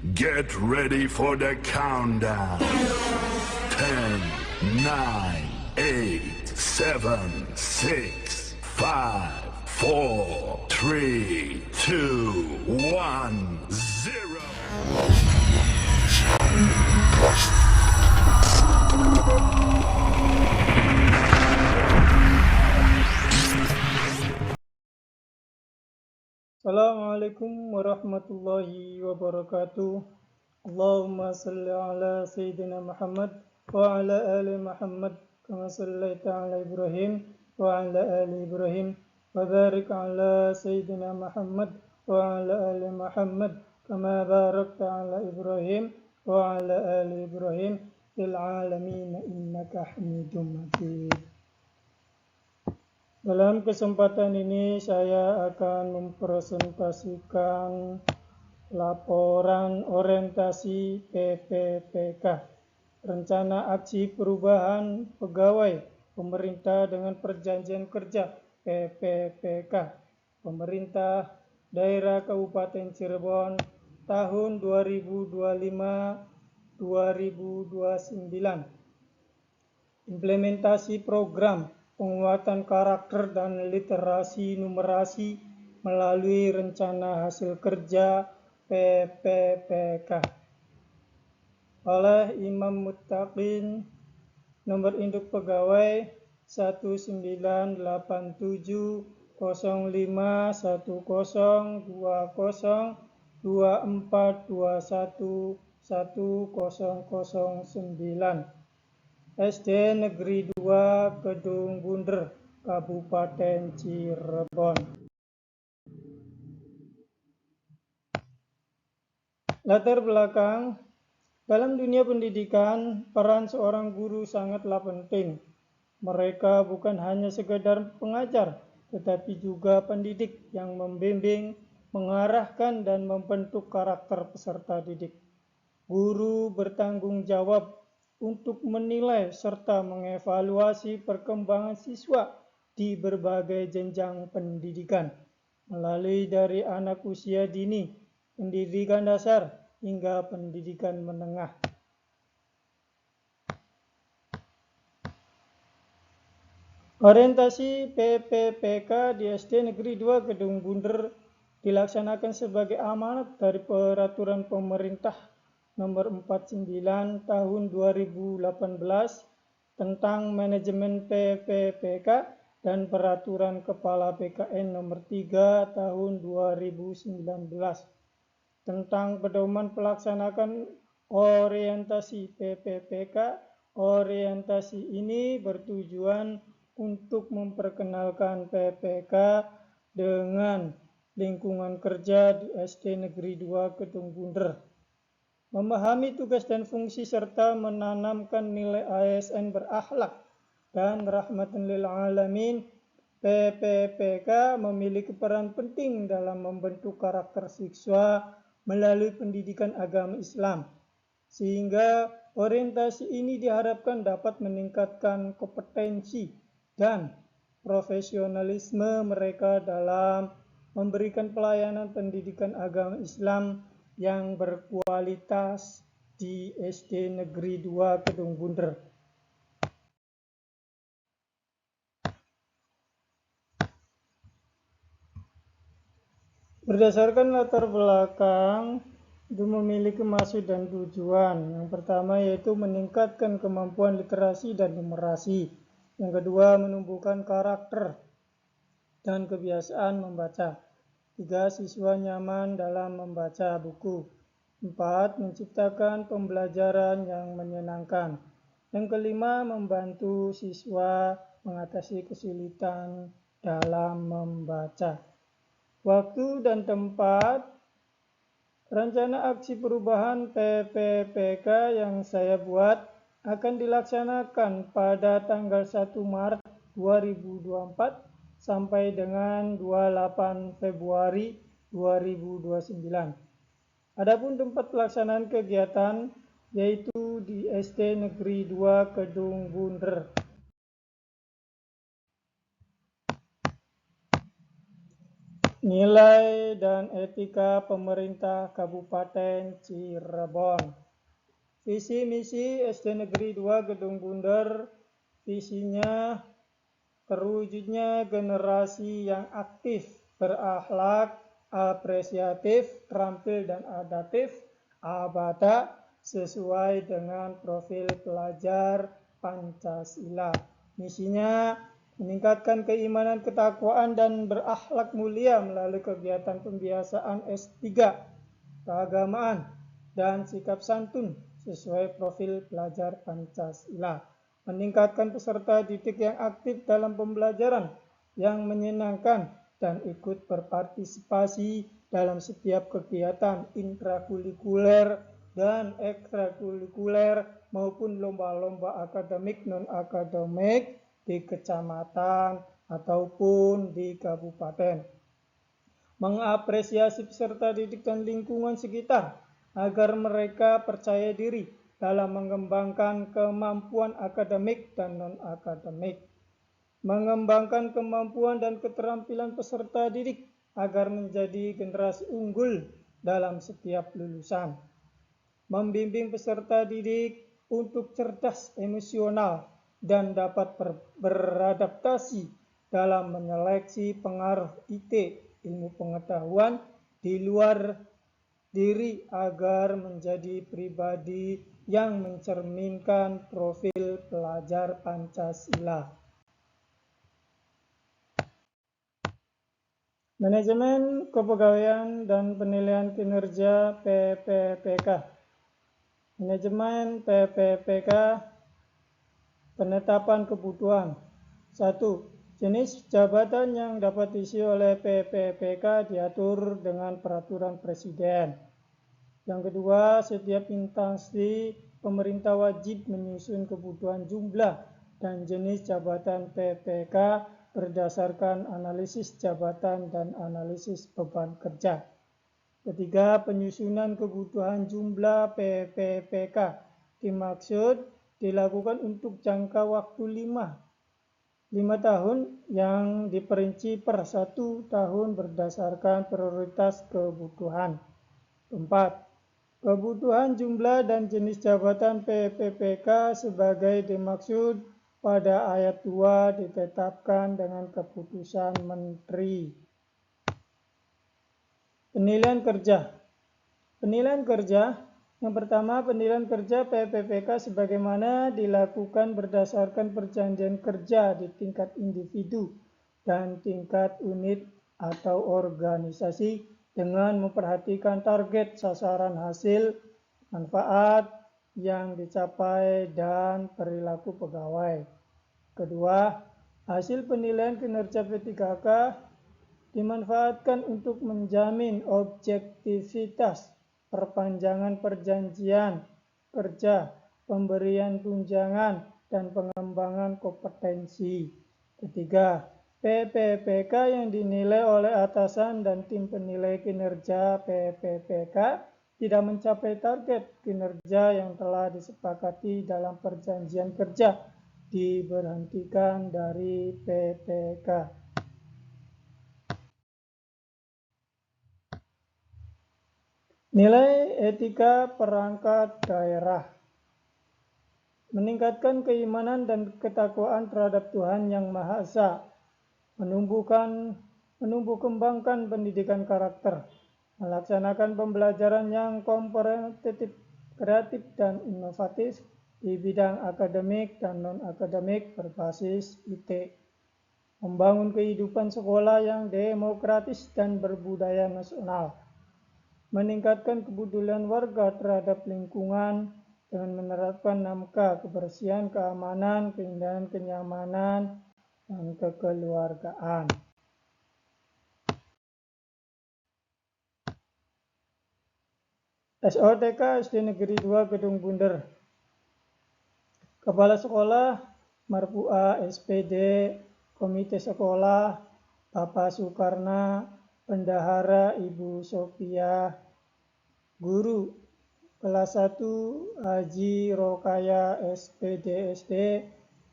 Get ready for the countdown. 10, 9, 8, 7, 6, 5, 4, 3, 2, 1, 0. Assalamualaikum warahmatullahi wabarakatuh. Allahumma salli ala Sayyidina Muhammad wa ala ali Muhammad kama sallaita ala Ibrahim wa ala ali Ibrahim wa barik ala Sayyidina Muhammad wa ala ali Muhammad kama barakta ala Ibrahim wa ala ali Ibrahim fil alamin innaka Hamidum Majid. Dalam kesempatan ini saya akan mempresentasikan laporan orientasi PPPK, Rencana Aksi Perubahan Pegawai Pemerintah dengan Perjanjian Kerja PPPK, Pemerintah Daerah Kabupaten Cirebon tahun 2025-2029. Implementasi program penguatan karakter dan literasi numerasi melalui rencana hasil kerja PPPK oleh Imam Muttaqin, nomor induk pegawai 198705102024211009. SD Negeri 2 Kedung Bunder, Kabupaten Cirebon. Latar belakang, dalam dunia pendidikan, peran seorang guru sangatlah penting. Mereka bukan hanya sekedar pengajar, tetapi juga pendidik yang membimbing, mengarahkan, dan membentuk karakter peserta didik. Guru bertanggung jawab untuk menilai serta mengevaluasi perkembangan siswa di berbagai jenjang pendidikan, melalui dari anak usia dini, pendidikan dasar, hingga pendidikan menengah. Orientasi PPPK di SD Negeri 2 Kedung Bunder dilaksanakan sebagai amanat dari Peraturan Pemerintah Nomor 49 Tahun 2018 tentang Manajemen PPPK dan Peraturan Kepala BKN Nomor 3 Tahun 2019 tentang pedoman pelaksanaan orientasi PPPK. Orientasi ini bertujuan untuk memperkenalkan PPK dengan lingkungan kerja di SD Negeri 2 Kedung Bunder, memahami tugas dan fungsi serta menanamkan nilai ASN berakhlak dan rahmatan lil alamin. PPPK memiliki peran penting dalam membentuk karakter siswa melalui pendidikan agama Islam, sehingga orientasi ini diharapkan dapat meningkatkan kompetensi dan profesionalisme mereka dalam memberikan pelayanan pendidikan agama Islam yang berkualitas di SD Negeri 2 Kedung Bunder. Berdasarkan latar belakang, itu memiliki maksud dan tujuan. Yang pertama yaitu meningkatkan kemampuan literasi dan numerasi. Yang kedua, menumbuhkan karakter dan kebiasaan membaca. 3. Siswa nyaman dalam membaca buku. 4. Menciptakan pembelajaran yang menyenangkan. Yang kelima, membantu siswa mengatasi kesulitan dalam membaca. Waktu dan tempat. Rencana aksi perubahan PPPK yang saya buat akan dilaksanakan pada tanggal 1 Maret 2024 sampai dengan 28 Februari 2029. Adapun tempat pelaksanaan kegiatan yaitu di SD Negeri 2 Kedung Bunder. Nilai dan etika pemerintah Kabupaten Cirebon. Visi misi SD Negeri 2 Gedung Bunder, visinya terwujudnya generasi yang aktif, berakhlak, apresiatif, terampil dan adaptif, abada, sesuai dengan profil pelajar Pancasila. Misinya meningkatkan keimanan, ketakwaan, dan berakhlak mulia melalui kegiatan pembiasaan S3, keagamaan, dan sikap santun sesuai profil pelajar Pancasila. Meningkatkan peserta didik yang aktif dalam pembelajaran, yang menyenangkan, dan ikut berpartisipasi dalam setiap kegiatan intrakurikuler dan ekstrakurikuler maupun lomba-lomba akademik non-akademik di kecamatan ataupun di kabupaten. Mengapresiasi peserta didik dan lingkungan sekitar agar mereka percaya diri dalam mengembangkan kemampuan akademik dan non-akademik. Mengembangkan kemampuan dan keterampilan peserta didik agar menjadi generasi unggul dalam setiap lulusan. Membimbing peserta didik untuk cerdas emosional dan dapat beradaptasi dalam menyeleksi pengaruh IT, ilmu pengetahuan, di luar diri agar menjadi pribadi yang mencerminkan profil pelajar Pancasila. Manajemen Kepegawaian dan Penilaian Kinerja PPPK. Manajemen PPPK, penetapan kebutuhan. 1. Jenis jabatan yang dapat diisi oleh PPPK diatur dengan peraturan presiden. Yang kedua, setiap instansi pemerintah wajib menyusun kebutuhan jumlah dan jenis jabatan PPK berdasarkan analisis jabatan dan analisis beban kerja. Ketiga, penyusunan kebutuhan jumlah PPPK dimaksud dilakukan untuk jangka waktu 5 tahun yang diperinci per 1 tahun berdasarkan prioritas kebutuhan. 4. Kebutuhan jumlah dan jenis jabatan PPPK sebagai dimaksud pada ayat 2 ditetapkan dengan keputusan Menteri. Penilaian kerja. Penilaian kerja. Yang pertama, penilaian kerja PPPK sebagaimana dilakukan berdasarkan perjanjian kerja di tingkat individu dan tingkat unit atau organisasi dengan memperhatikan target, sasaran, hasil, manfaat yang dicapai, dan perilaku pegawai. Kedua, hasil penilaian kinerja P3K dimanfaatkan untuk menjamin objektivitas perpanjangan perjanjian kerja, pemberian tunjangan, dan pengembangan kompetensi. Ketiga, PPPK yang dinilai oleh atasan dan tim penilai kinerja PPPK tidak mencapai target kinerja yang telah disepakati dalam perjanjian kerja diberhentikan dari PPK. Nilai etika perangkat daerah. Meningkatkan keimanan dan ketakwaan terhadap Tuhan Yang Maha Esa. Menumbuh kembangkan pendidikan karakter. Melaksanakan pembelajaran yang kompetitif, kreatif, dan inovatif di bidang akademik dan non-akademik berbasis IT. Membangun kehidupan sekolah yang demokratis dan berbudaya nasional. Meningkatkan kepedulian warga terhadap lingkungan dengan menerapkan 6K, kebersihan, keamanan, keindahan, kenyamanan, dan kekeluargaan. SOTK SD Negeri 2 Gedung Bunder. Kepala Sekolah Marpu'a SPD, Komite Sekolah Bapak Soekarna, Bendahara Ibu Sophia, Guru Kelas 1 Haji Rokaya SPD SD,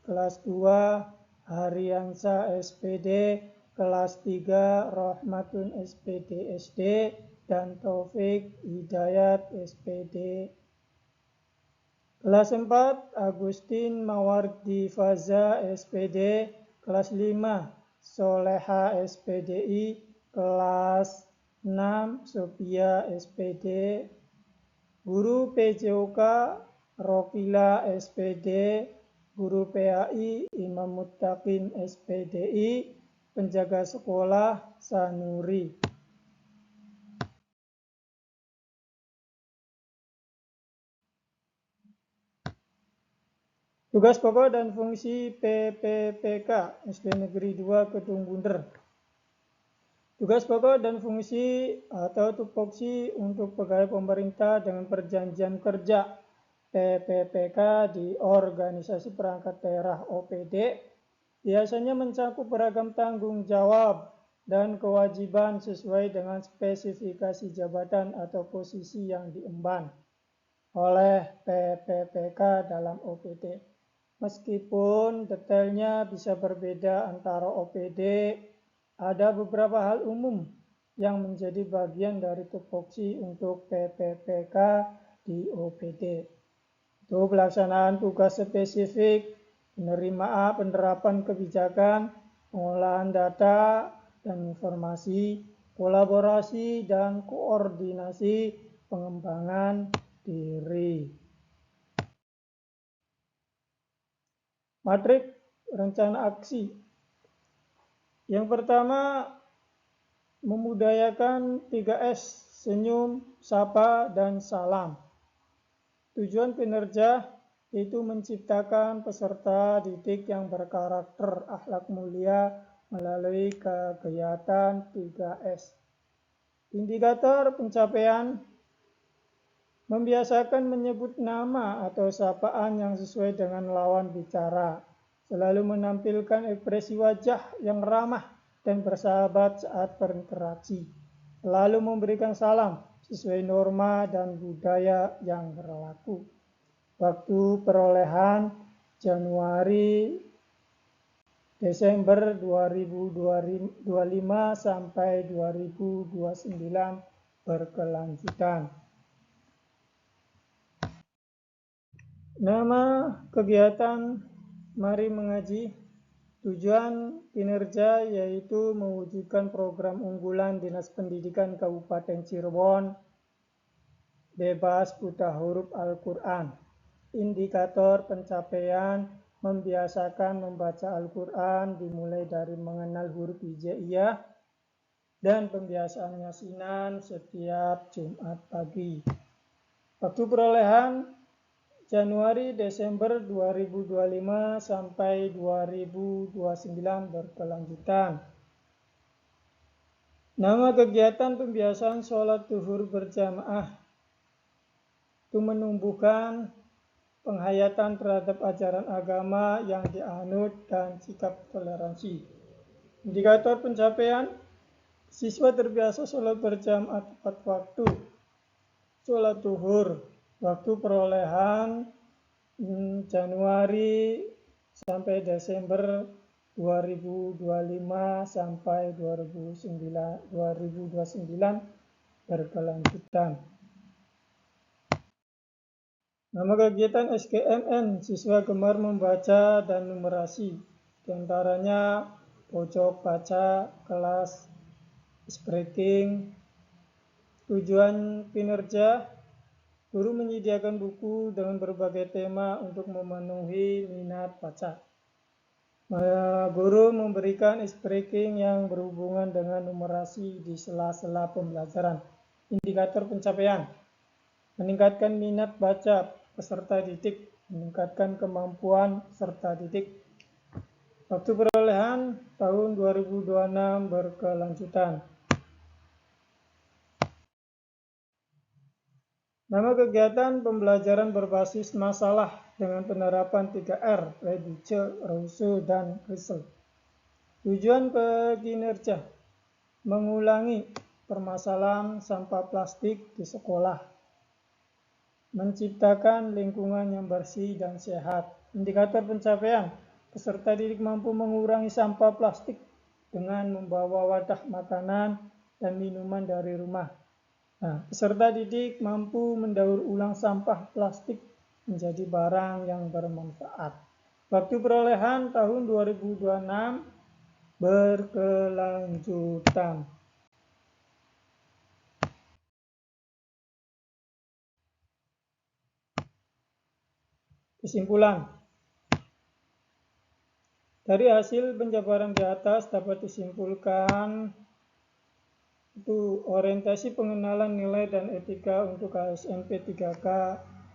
Kelas 2 Hariansa SPD, kelas 3 Rohmatun SPD SD dan Taufik Hidayat SPD. Kelas 4 Agustin Mawardi Faza SPD. Kelas 5 Soleha SPDI. Kelas 6 Sophia SPD. Guru PJOK Rokila SPD. Guru PAI Imam Muttaqin SPDI. Penjaga sekolah Sanuri. Tugas pokok dan fungsi PPPK SD Negeri 2 Kedung Bunder. Tugas pokok dan fungsi atau tupoksi untuk pegawai pemerintah dengan perjanjian kerja PPPK di organisasi perangkat daerah OPD biasanya mencakup beragam tanggung jawab dan kewajiban sesuai dengan spesifikasi jabatan atau posisi yang diemban oleh PPPK dalam OPD. Meskipun detailnya bisa berbeda antara OPD, ada beberapa hal umum yang menjadi bagian dari tupoksi untuk PPPK di OPD. Itu pelaksanaan tugas spesifik, penerapan kebijakan, pengolahan data dan informasi, kolaborasi dan koordinasi pengembangan diri. Matrik rencana aksi. Yang pertama, memudayakan 3S, senyum, sapa, dan salam. Tujuan kinerja yaitu menciptakan peserta didik yang berkarakter akhlak mulia melalui kegiatan 3S. Indikator pencapaian, membiasakan menyebut nama atau sapaan yang sesuai dengan lawan bicara. Selalu menampilkan ekspresi wajah yang ramah dan bersahabat saat berinteraksi. Selalu memberikan salam sesuai norma dan budaya yang berlaku. Waktu perolehan Januari Desember 2025 sampai 2029 berkelanjutan. Nama kegiatan Mari Mengaji. Tujuan kinerja yaitu mewujudkan program unggulan Dinas Pendidikan Kabupaten Cirebon bebas buta huruf Al-Quran. Indikator pencapaian, membiasakan membaca Al-Quran dimulai dari mengenal huruf hijaiyah dan pembiasaan yasinan setiap Jumat pagi. Waktu perolehan Januari Desember 2025 sampai 2029 berkelanjutan. Nama kegiatan pembiasaan sholat zuhur berjamaah itu menumbuhkan penghayatan terhadap ajaran agama yang dianut dan sikap toleransi. Indikator pencapaian, siswa terbiasa sholat berjamaah tepat waktu. Sholat zuhur, waktu perolehan Januari sampai Desember 2025 sampai 2029 berkelanjutan. Nama kegiatan SKMN, siswa gemar membaca dan numerasi. Di antaranya pojok baca, kelas breaking. Tujuan kinerja, guru menyediakan buku dengan berbagai tema untuk memenuhi minat baca. Guru memberikan breaking yang berhubungan dengan numerasi di sela-sela pembelajaran. Indikator pencapaian, meningkatkan minat baca peserta didik, meningkatkan kemampuan peserta didik. Waktu perolehan tahun 2026 berkelanjutan. Nama kegiatan pembelajaran berbasis masalah dengan penerapan 3R, reduce, reuse, dan resolve. Tujuan kinerja, mengulangi permasalahan sampah plastik di sekolah, menciptakan lingkungan yang bersih dan sehat. Indikator pencapaian, peserta didik mampu mengurangi sampah plastik dengan membawa wadah makanan dan minuman dari rumah. Nah, peserta didik mampu mendaur ulang sampah plastik menjadi barang yang bermanfaat. Waktu perolehan tahun 2026 berkelanjutan. Kesimpulan. Dari hasil penjabaran di atas dapat disimpulkan itu orientasi pengenalan nilai dan etika untuk KSNP 3K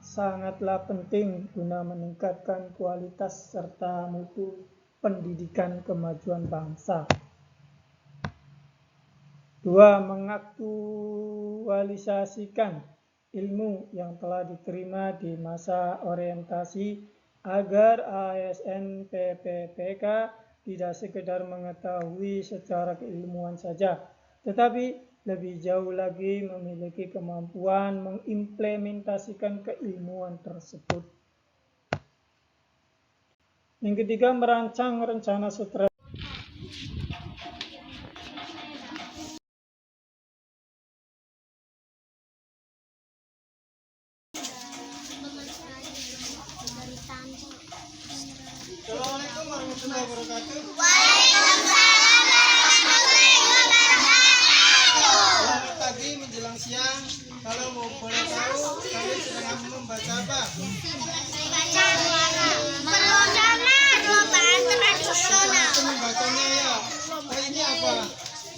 sangatlah penting guna meningkatkan kualitas serta mutu pendidikan kemajuan bangsa. 2. Mengaktualisasikan ilmu yang telah diterima di masa orientasi agar ASN PPPK tidak sekedar mengetahui secara keilmuan saja, tetapi lebih jauh lagi memiliki kemampuan mengimplementasikan keilmuan tersebut. Yang ketiga, merancang rencana strategi. Assalamualaikum warahmatullahi wabarakatuh. Waalaikumsalam warahmatullahi wabarakatuh. Selamat pagi menjelang siang. Kalau mau boleh tahu, kalian sedang membaca apa? Baca peroncana rombaan tradisional. Itu membacanya ya. Oh, ini apa?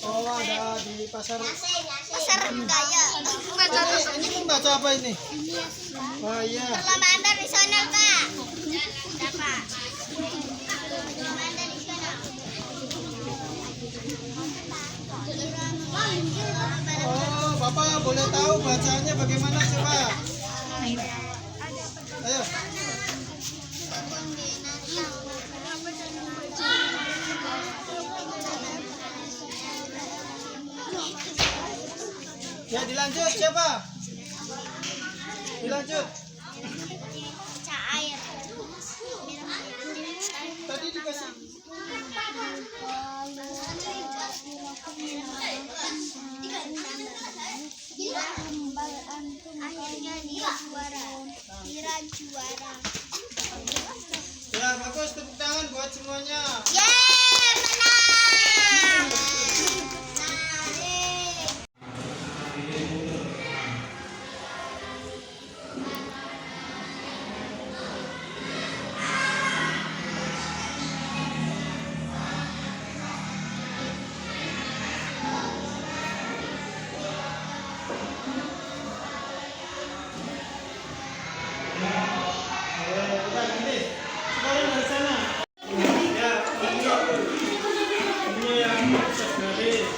Oh, ada di pasar. Pasar budaya. Ini membaca apa ini? Oh iya. Perlombaan tradisional, Pak. Dapat. Perlombaan tradisional. Oh, Bapak boleh tahu bacanya bagaimana coba? Ayo. Ya, dilanjut siapa? Dilanjut. Cair. Tadi dikasih. Akhirnya dia juara. Dira juara. Ya, bagus, tepuk tangan buat semuanya. Yeay, menang. Menarik. Sekarang dari sana. Ya, ini yang segaris.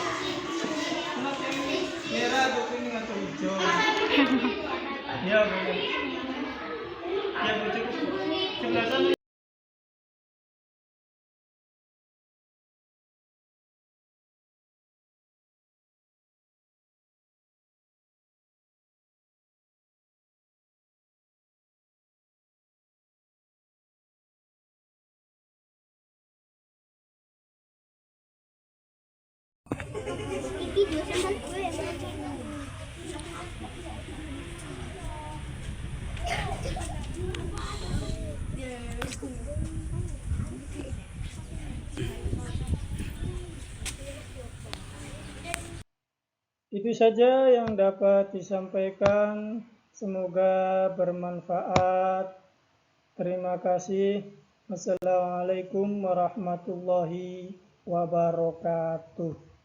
Merah, kuning atau hijau. Ya, boleh. Ya, boleh. Sebelah sana. Itu saja yang dapat disampaikan. Semoga bermanfaat. Terima kasih. Wassalamualaikum warahmatullahi wabarakatuh.